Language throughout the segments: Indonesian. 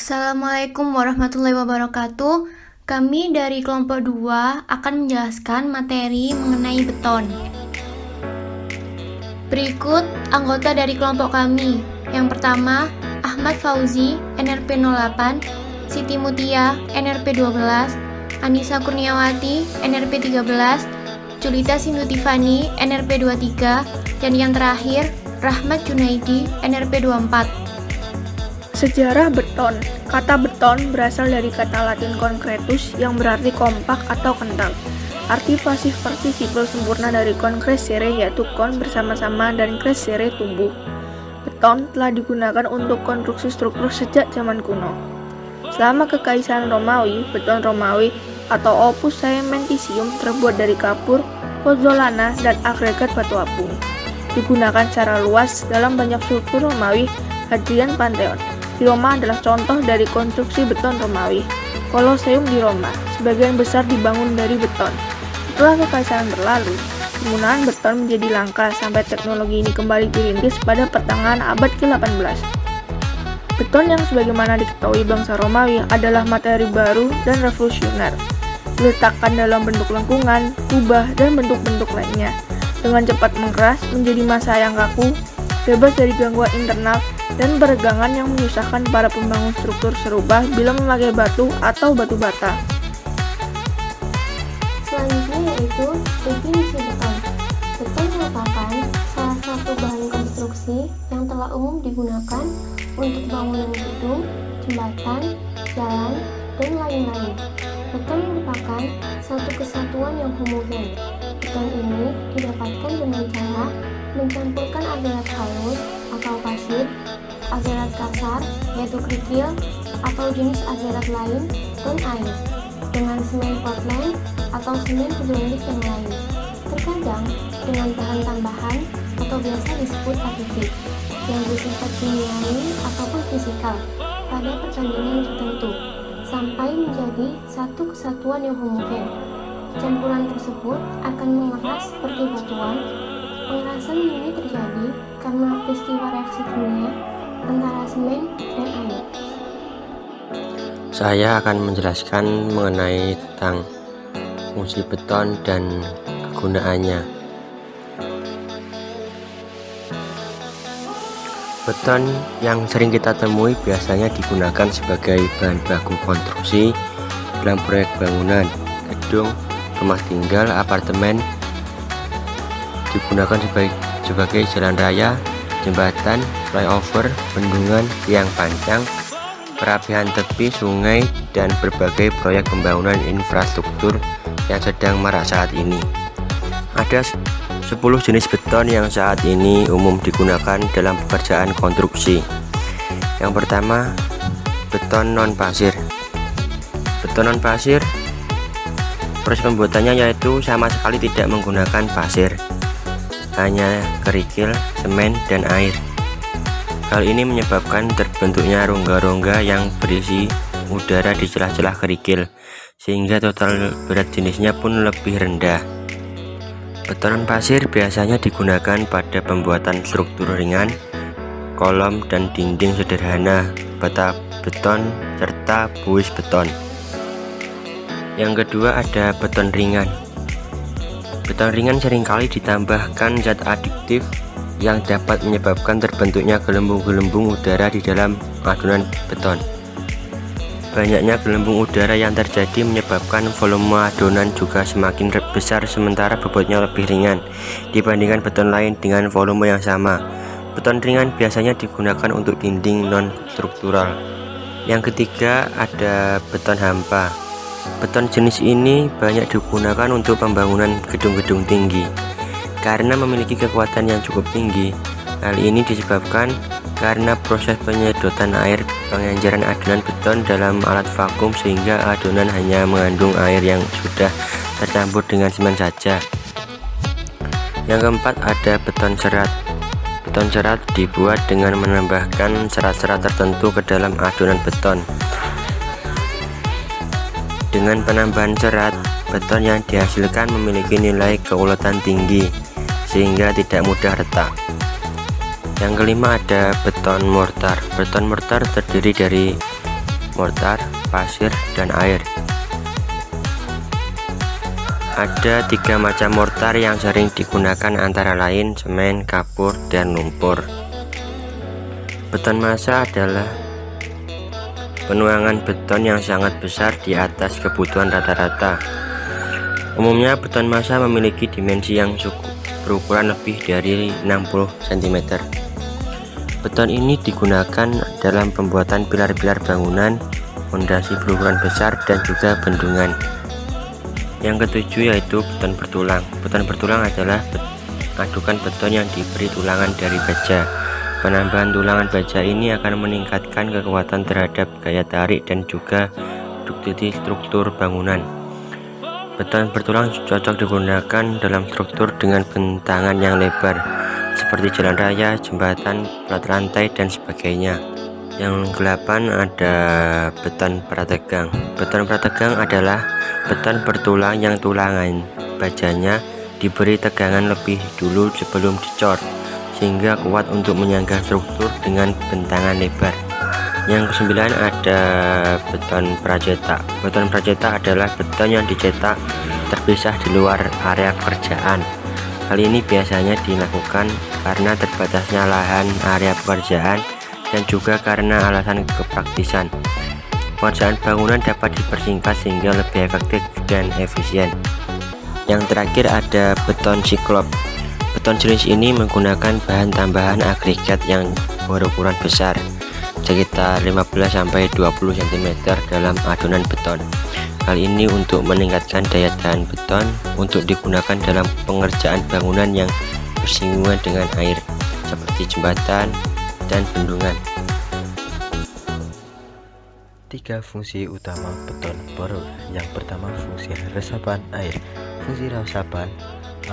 Assalamualaikum warahmatullahi wabarakatuh. Kami dari kelompok 2 akan menjelaskan materi mengenai beton. Berikut anggota dari kelompok kami. Yang pertama, Ahmad Fauzi, NRP 08, Siti Mutia, NRP 12, Anissa Kurniawati, NRP 13, Julita Sindu Tifani, NRP 23, dan yang terakhir, Rahmat Junaidi, NRP 24. Sejarah beton. Kata beton berasal dari kata Latin concretus yang berarti kompak atau kental. Arti pasif partisipal sempurna dari concrescere yaitu con bersama-sama dan crescere tumbuh. Beton telah digunakan untuk konstruksi struktur sejak zaman kuno. Selama Kekaisaran Romawi, beton Romawi atau opus caementicium terbuat dari kapur, pozzolana, dan agregat batu apung. Digunakan secara luas dalam banyak struktur Romawi. Hadrian Pantheon di Roma adalah contoh dari konstruksi beton Romawi. Kolosseum di Roma, sebagian besar dibangun dari beton. Setelah kekaisaran berlalu, penggunaan beton menjadi langka sampai teknologi ini kembali dirintis pada pertengahan abad ke-18. Beton yang sebagaimana diketahui bangsa Romawi adalah materi baru dan revolusioner. Diletakkan dalam bentuk lengkungan, kubah, dan bentuk-bentuk lainnya. Dengan cepat mengeras menjadi massa yang kaku, bebas dari gangguan internal, dan peregangan yang menyusahkan para pembangun struktur serupa bila memakai batu atau batu bata. Selanjutnya yaitu definisi beton. Beton merupakan salah satu bahan konstruksi yang telah umum digunakan untuk bangunan gedung, jembatan, jalan, dan lain-lain. Beton merupakan satu kesatuan yang homogen. Beton ini didapatkan dengan cara mencampurkan agregat halus atau pasir, agregat kasar yaitu kerikil atau jenis agregat lain, dan air dengan semen Portland atau semen hidrolik yang lain. Terkadang dengan bahan tambahan atau biasa disebut aditif yang bersifat kimiawi ataupun fisikal pada perbandingan tertentu sampai menjadi satu kesatuan yang homogen. Campuran tersebut akan mengeras seperti batuan. Pengerasan ini terjadi karena peristiwa reaksi kimia antara semen dan air. Saya akan menjelaskan mengenai tentang fungsi beton dan kegunaannya. Beton yang sering kita temui biasanya digunakan sebagai bahan baku konstruksi dalam proyek bangunan, gedung, rumah tinggal, apartemen, digunakan sebagai jalan raya, jembatan, flyover, bendungan, tiang pancang, perapihan tepi, sungai, dan berbagai proyek pembangunan infrastruktur yang sedang marak saat ini. Ada 10 jenis beton yang saat ini umum digunakan dalam pekerjaan konstruksi. Yang pertama, beton non-pasir. Beton non-pasir, proses pembuatannya yaitu sama sekali tidak menggunakan pasir, hanya kerikil, semen, dan air. Hal ini menyebabkan terbentuknya rongga-rongga yang berisi udara di celah-celah kerikil, sehingga total berat jenisnya pun lebih rendah. Beton pasir biasanya digunakan pada pembuatan struktur ringan, kolom dan dinding sederhana, bata beton, serta buis beton. Yang kedua ada beton ringan. Beton ringan seringkali ditambahkan zat adiktif yang dapat menyebabkan terbentuknya gelembung-gelembung udara di dalam adonan beton. Banyaknya gelembung udara yang terjadi menyebabkan volume adonan juga semakin besar sementara bobotnya lebih ringan dibandingkan beton lain dengan volume yang sama. Beton ringan biasanya digunakan untuk dinding non-struktural. Yang ketiga ada beton hampa. Beton jenis ini banyak digunakan untuk pembangunan gedung-gedung tinggi karena memiliki kekuatan yang cukup tinggi. Hal ini disebabkan karena proses penyedotan air pengenceran adonan beton dalam alat vakum sehingga adonan hanya mengandung air yang sudah tercampur dengan semen saja. Yang keempat ada beton serat. Beton serat dibuat dengan menambahkan serat-serat tertentu ke dalam adonan beton. Dengan penambahan serat, beton yang dihasilkan memiliki nilai keuletan tinggi sehingga tidak mudah retak. Yang kelima ada beton mortar. Beton mortar terdiri dari mortar, pasir, dan air. Ada 3 macam mortar yang sering digunakan antara lain semen, kapur, dan lumpur. Beton massa adalah penuangan beton yang sangat besar di atas kebutuhan rata-rata. Umumnya beton massa memiliki dimensi yang cukup berukuran lebih dari 60 cm. Beton ini digunakan dalam pembuatan pilar-pilar bangunan, fondasi berukuran besar, dan juga bendungan. Yang ketujuh yaitu beton bertulang. Beton bertulang adalah adukan beton yang diberi tulangan dari baja. Penambahan tulangan baja ini akan meningkatkan kekuatan terhadap gaya tarik dan juga duktilitas struktur bangunan. Beton bertulang cocok digunakan dalam struktur dengan bentangan yang lebar, seperti jalan raya, jembatan, plat rantai, dan sebagainya. Yang ke-8 ada beton prategang. Beton prategang adalah beton bertulang yang tulangan bajanya diberi tegangan lebih dulu sebelum dicor, sehingga kuat untuk menyangga struktur dengan bentangan lebar. Yang ke-9 ada beton pracetak. Beton pracetak adalah beton yang dicetak terpisah di luar area pekerjaan. Hal ini biasanya dilakukan karena terbatasnya lahan area pekerjaan dan juga karena alasan kepraktisan. Pengerjaan bangunan dapat dipersingkat sehingga lebih efektif dan efisien. Yang terakhir ada beton siklop. Beton jenis ini menggunakan bahan tambahan agregat yang berukuran besar, sekitar 15-20 cm dalam adonan beton. Hal ini untuk meningkatkan daya tahan beton untuk digunakan dalam pengerjaan bangunan yang bersinggungan dengan air, seperti jembatan dan bendungan. 3 fungsi utama beton boros. Yang pertama, fungsi resapan air. Fungsi resapan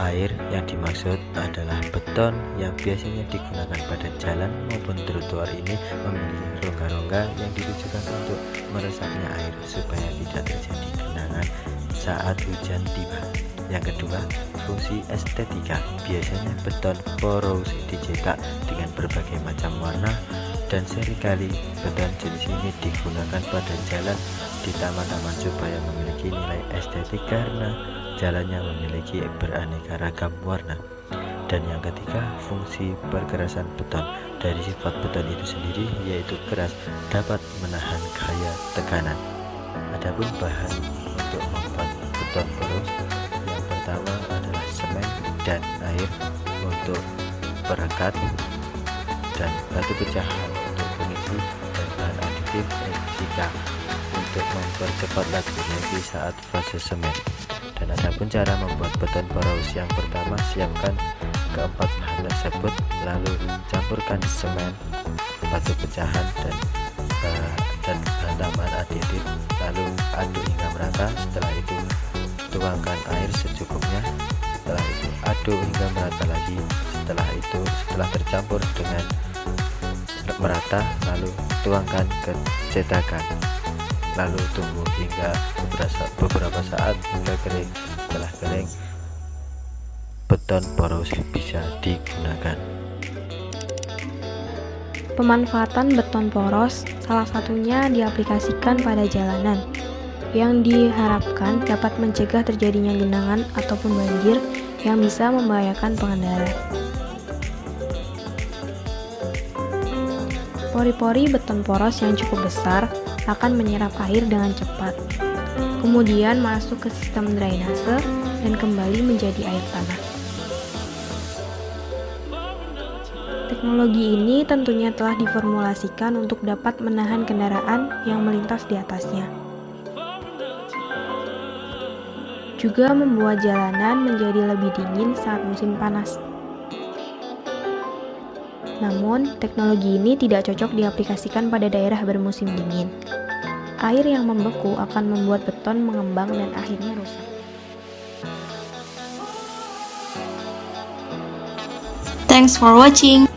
air yang dimaksud adalah beton yang biasanya digunakan pada jalan maupun trotoar ini memiliki rongga-rongga yang ditujukan untuk meresapnya air supaya tidak terjadi genangan saat hujan tiba. Yang kedua, fungsi estetika. Biasanya beton poros dicetak dengan berbagai macam warna, dan seringkali beton jenis ini digunakan pada jalan di taman-taman supaya memiliki nilai estetik karena jalannya memiliki beraneka ragam warna. Dan yang ketiga, fungsi perkerasan beton. Dari sifat beton itu sendiri, yaitu keras, dapat menahan gaya tekanan. Adapun bahan untuk membuat beton poros, yang pertama adalah semen dan air untuk perekat, dan batu pecahan untuk pengisi, dan bahan aditif FCK untuk mempercepat laju lagi saat fase semen. Dan adapun cara membuat beton poros, yang pertama siapkan keempat bahan tersebut, lalu campurkan semen, batu pecahan, dan bahan tambahan aditif, lalu aduk hingga merata. Setelah itu tuangkan air secukupnya. Setelah itu aduk hingga merata lagi. Setelah tercampur dengan merata, lalu tuangkan ke cetakan, lalu tunggu hingga beberapa saat hingga kering. Setelah kering, beton poros bisa digunakan. Pemanfaatan beton poros salah satunya diaplikasikan pada jalanan, yang diharapkan dapat mencegah terjadinya genangan ataupun banjir yang bisa membahayakan pengendara. Pori-pori beton poros yang cukup besar akan menyerap air dengan cepat, kemudian masuk ke sistem drainase dan kembali menjadi air tanah. Teknologi ini tentunya telah diformulasikan untuk dapat menahan kendaraan yang melintas di atasnya. Juga membuat jalanan menjadi lebih dingin saat musim panas. Namun, teknologi ini tidak cocok diaplikasikan pada daerah bermusim dingin. Air yang membeku akan membuat beton mengembang dan akhirnya rusak. Thanks for watching.